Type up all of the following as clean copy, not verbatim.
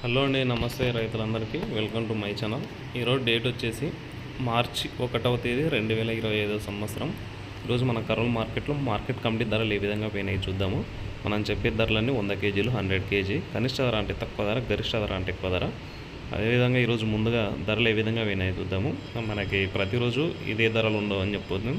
Hello అండి, నమస్తే రైతులందరికీ. Welcome to my channel. ఈరోజు డేట్ వచ్చేసి మార్చి 1వ తేదీ 2025 సంవత్సరం. ఈరోజు మన కర్నూలు మార్కెట్లో మార్కెట్ కమిటీ ధరలు ఏ విధంగా పోయినాయి చూద్దాము. మనం చెప్పే ధరలన్నీ 100 కేజీలు, 100 కేజీ, కనిష్ట ధర అంటే తక్కువ ధర, గరిష్ట ధర అంటే ఎక్కువ ధర. అదేవిధంగా ఈరోజు ముందుగా ధరలు ఏ విధంగా పోయినాయి చూద్దాము. మనకి ప్రతిరోజు ఇదే ధరలు ఉండవు అని చెప్పొద్దు.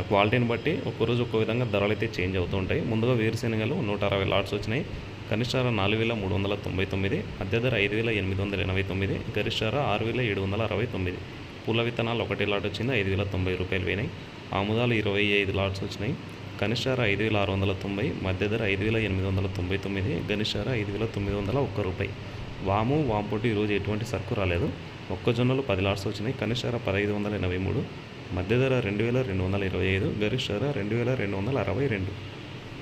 క్వాలిటీని బట్టి ఒక్కరోజు ఒక్కో విధంగా ధరలు అయితే చేంజ్ అవుతూ ఉంటాయి. ముందుగా వేరుశెనగలు 160 లాట్స్ వచ్చినాయి. కనిష్ట ధర 4,399, మధ్య ధర 5,889, గరిష్ట ధర 6,769. పూల విత్తనాలు 1 లాట్ వచ్చింది, 5,090 రూపాయలు పోయినాయి. ఆముదాలు 25 లాట్స్ వచ్చినాయి. కనిష్ట ధర 5,690, మధ్య ధర 5,899, గరిష్ట ధర 5,901 రూపాయి. వాంపొట్టు ఈరోజు ఎటువంటి సరుకు రాలేదు. మొక్కజొన్నలు 10 లాట్స్ వచ్చినాయి. కనిష్ట ధర 1,583, మధ్య ధర 2,225, గరిష్ట ధర 2,262.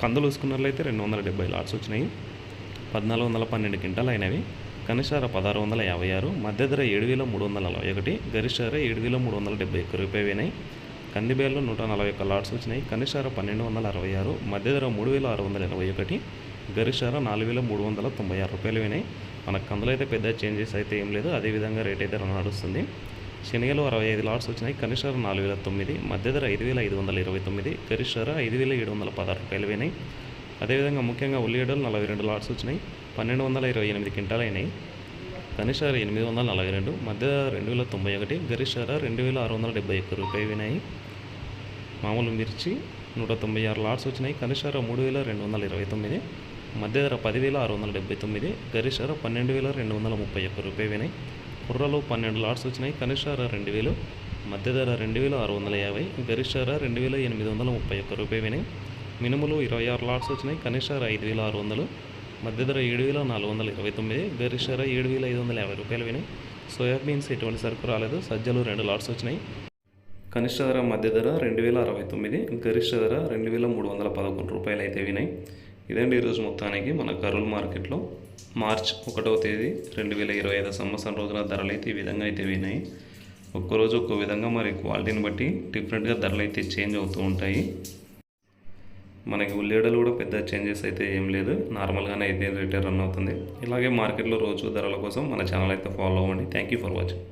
కందులు చూసుకున్నట్లయితే 270 లాట్స్ వచ్చినాయి. 1,412 క్వింటాలు అయినవి. కనిష్ట ధర 1,656, మధ్య ధర 7,341, గరిష్ట ధర 7,371 రూపాయలు అయినాయి. కందిబేళ్ళు 141 లాట్స్ వచ్చినాయి. కనిష్ట ధర 1,266, మధ్య ధర 3,681, గరిష్ట ధర 4,396 రూపాయలు అయినాయి. మన కందులు అయితే పెద్ద చేంజెస్ అయితే ఏం లేదు, అదేవిధంగా రేట్ అయితే నడుస్తుంది. శనగలు 65 లాట్స్ వచ్చినాయి. కనిష్ట ధర 4,009, మధ్య ధర 5,529, గరిష్ట ధర 5,716 రూపాయలు అయినాయి. అదేవిధంగా ముఖ్యంగా ఉల్లిగడ్డలు 42 లాట్స్ వచ్చినాయి. 1,228 క్వింటాలు అయినాయి. కనిష్ట ధర 842, మధ్య ధర 2,091, గరిష్ట ధర 2,671 రూపాయలు అయినాయి. మామూలు మిర్చి 196 లాట్స్ వచ్చినాయి. కనిష్ట ధర 3,229, మధ్య ధర 10,679, గరిష్ట ధర 12,231 రూపాయలు అయినాయి. కుర్రలు 12 లాట్స్ వచ్చినాయి. కనిష్ట ధర 2,000, మధ్య ధర 2,650, గరిష్ట ధర 2,831 రూపాయలు అయినాయి. మినుములు 26 లాట్స్ వచ్చినాయి. కనిష్ట ధర 5,600, మధ్య ధర 7,429, గరిష్ట ధర 7,550 రూపాయలు అయినాయి. సోయాబీన్స్ ఎటువంటి సరుకు రాలేదు. సజ్జలు 2 లాట్స్ వచ్చినాయి. కనిష్ట ధర, మధ్య ధర 2,069, గరిష్ట ధర 2,311 రూపాయలు అయితే వినాయి. ఇదండి ఈరోజు మొత్తానికి మన కర్నూలు మార్కెట్లో మార్చ్ 1వ తేదీ 2025 సంవత్సరం రోజున ధరలు అయితే ఈ విధంగా అయితే వినాయి. ఒక్కరోజు ఒక్కో విధంగా మరి క్వాలిటీని బట్టి డిఫరెంట్గా ధరలు అయితే చేంజ్ అవుతూ ఉంటాయి. మనకి ఉల్లిగడ్డలు కూడా పెద్ద చేంజెస్ అయితే ఏం లేదు, నార్మల్గానే అయితే రేట్ రన్ అవుతుంది. ఇలాగే మార్కెట్లో రోజు ధరల కోసం మన ఛానల్ అయితే ఫాలో అవ్వండి. Thank you for watching.